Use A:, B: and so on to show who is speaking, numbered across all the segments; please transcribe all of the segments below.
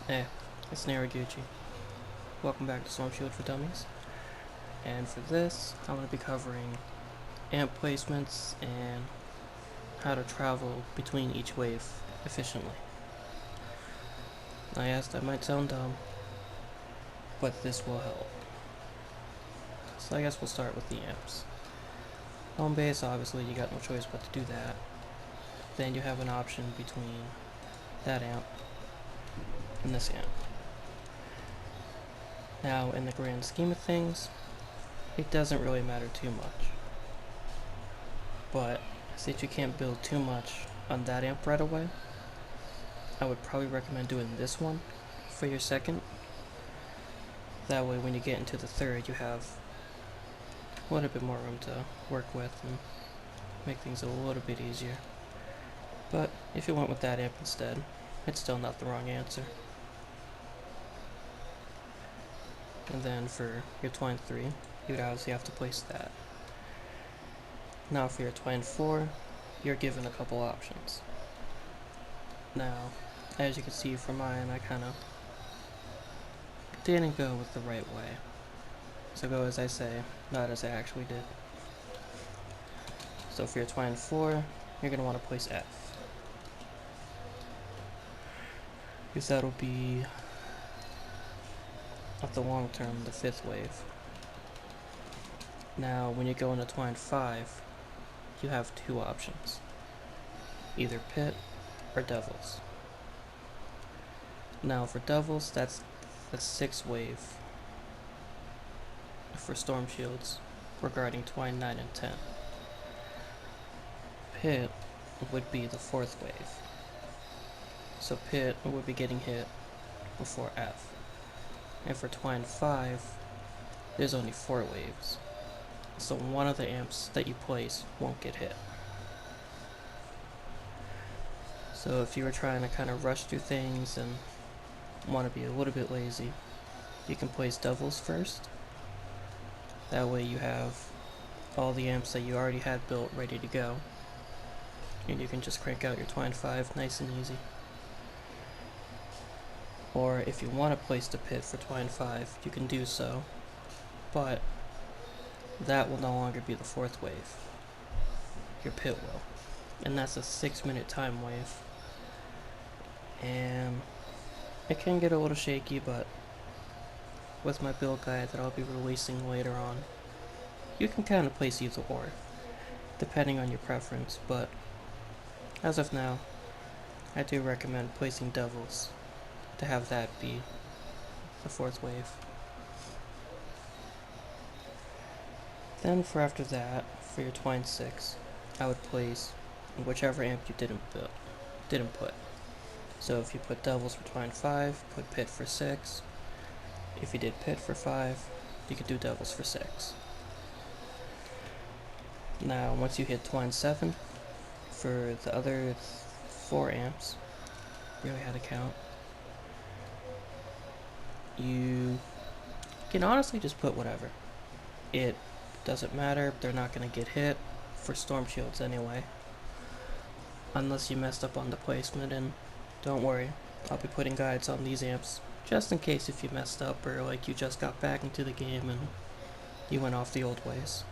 A: Hey, it's Naraguchi. Welcome back to Storm Shield for Dummies. And for this, I'm going to be covering amp placements and how to travel between each wave efficiently. Now yes, that might sound dumb, but this will help. So I guess we'll start with the amps. Home base, obviously you got no choice but to do that. Then you have an option between that amp and this amp. Now in the grand scheme of things, it doesn't really matter too much. But since you can't build too much on that amp right away, I would probably recommend doing this one for your second. That way when you get into the third, you have a little bit more room to work with and make things a little bit easier. But if you went with that amp instead, it's still not the wrong answer. And then for your Twine 3, you would obviously have to place that. Now for your Twine 4, you're given a couple options. Now, as you can see from mine, I kind of didn't go with the right way. So go as I say, not as I actually did. So for your Twine 4, you're going to want to place F. Because that'll be, at the long term, the 5th wave. Now, when you go into Twine 5, you have two options. Either Pit or Devils. Now for Devils, that's the 6th wave for Storm Shields regarding Twine 9 and 10. Pit would be the 4th wave. So Pit would be getting hit before F. And for Twine 5, there's only 4 waves. So one of the amps that you place won't get hit. So if you were trying to kind of rush through things and want to be a little bit lazy, you can place Devils first. That way you have all the amps that you already had built ready to go. And you can just crank out your Twine 5 nice and easy. Or if you want to place the Pit for Twine 5, you can do so. But that will no longer be the 4th wave. Your Pit will. And that's a 6-minute time wave. And it can get a little shaky, but with my build guide that I'll be releasing later on, you can kind of place either or, depending on your preference, but as of now, I do recommend placing Devils to have that be the 4th wave. Then for after that, for your Twine 6, I would place whichever amp you didn't put. So if you put Devils for Twine 5, put Pit for 6. If you did Pit for 5, you could do Devils for 6. Now, once you hit Twine 7, for the other 4 amps, really had to count, you can honestly just put whatever. It doesn't matter, they're not going to get hit, for Storm Shields anyway. Unless you messed up on the placement, and don't worry, I'll be putting guides on these amps just in case if you messed up or like you just got back into the game and you went off the old ways.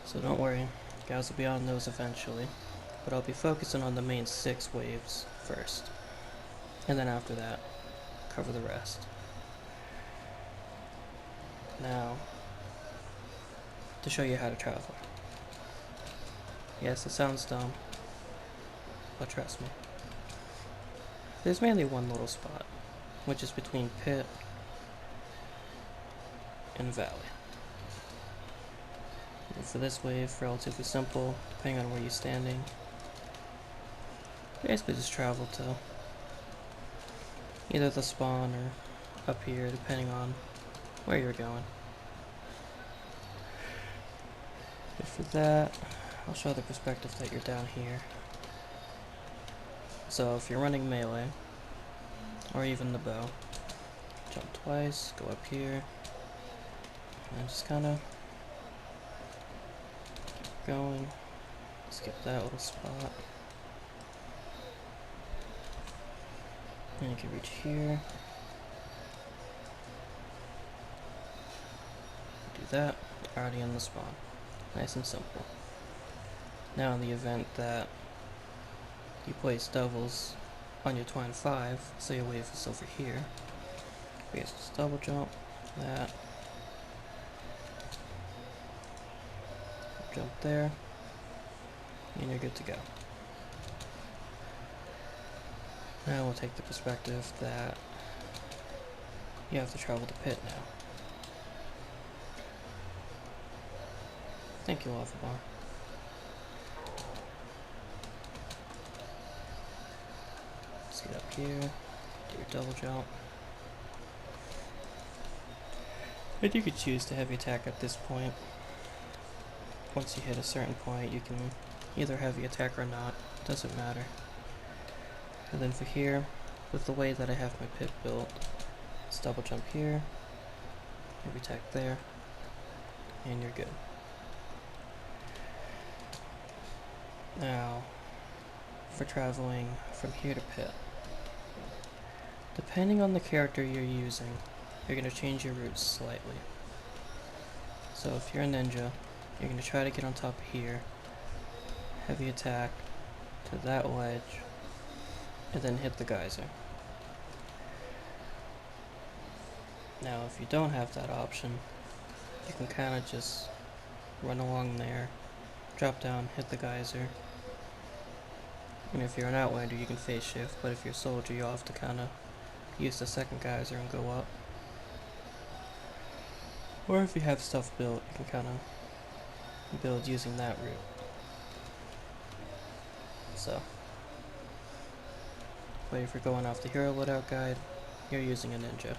A: So don't worry, guys will be on those eventually, but I'll be focusing on the main 6 waves first, and then after that, cover the rest. Now, to show you how to travel. Yes, it sounds dumb, but trust me. There's mainly one little spot, which is between Pit and Valley. And for this wave, relatively simple, depending on where you're standing. Basically just travel to either the spawn or up here, depending on where you're going. But for that, I'll show the perspective that you're down here. So if you're running melee, or even the bow, jump twice, go up here, and just kind of keep going, skip that little spot. And you can reach here. Do that. Already in the spawn. Nice and simple. Now in the event that you place doubles on your Twine 5, so your wave is over here, we just double jump, that, jump there, and you're good to go. Now we'll take the perspective that you have to travel to pit now. Thank you, Lava Bar. Let's get up here, do your double jump. And you could choose to heavy attack at this point. Once you hit a certain point, you can either heavy attack or not, doesn't matter. And then for here, with the way that I have my pit built, let's double jump here, heavy attack there, and you're good. Now, for traveling from here to pit, depending on the character you're using, you're going to change your routes slightly. So if you're a ninja, you're going to try to get on top of here, heavy attack to that ledge, and then hit the geyser. Now if you don't have that option, you can kind of just run along there, drop down, hit the geyser. And if you're an Outlander, you can phase shift, but if you're a soldier, you'll have to kind of use the second geyser and go up. Or if you have stuff built, you can kind of build using that route. So, but if you're going off the hero loadout guide, you're using a ninja.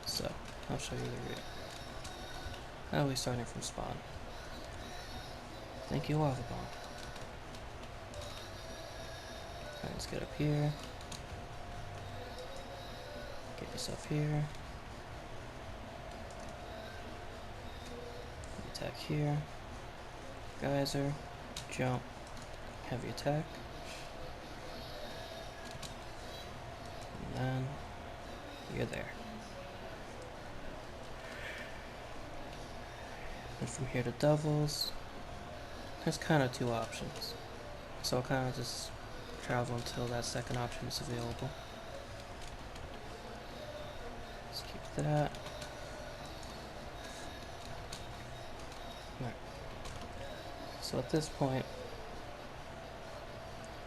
A: So, I'll show you the route. Now we're starting from spawn. Thank you, Lava Bomb. Alright, let's get up here. Get yourself here. Attack here. Geyser. Jump. Heavy attack. And then you're there. And from here to doubles, there's kind of two options. So I'll kind of just travel until that second option is available. Let's keep that. Right. So at this point,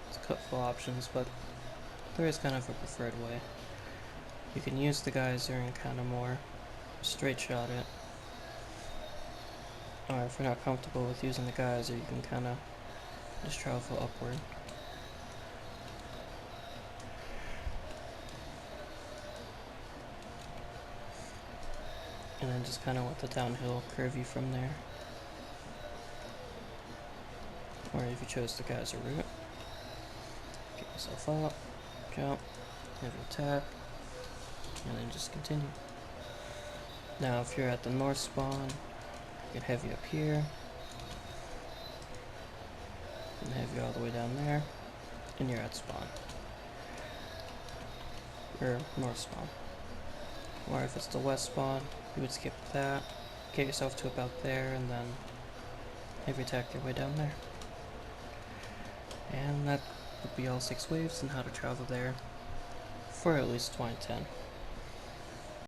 A: it's a couple options, but there is kind of a preferred way. You can use the geyser and kind of more straight shot it. Or if you're not comfortable with using the geyser, you can kind of just travel upward. And then just kind of let the downhill curve you from there. Or if you chose the geyser route, get yourself up, jump, heavy attack, and then just continue. Now if you're at the north spawn, get heavy up here, and heavy all the way down there, and you're at spawn. Or north spawn. Or if it's the west spawn, you would skip that, get yourself to about there, and then heavy attack your way down there. And that would be all 6 waves and how to travel there for at least Twine 10.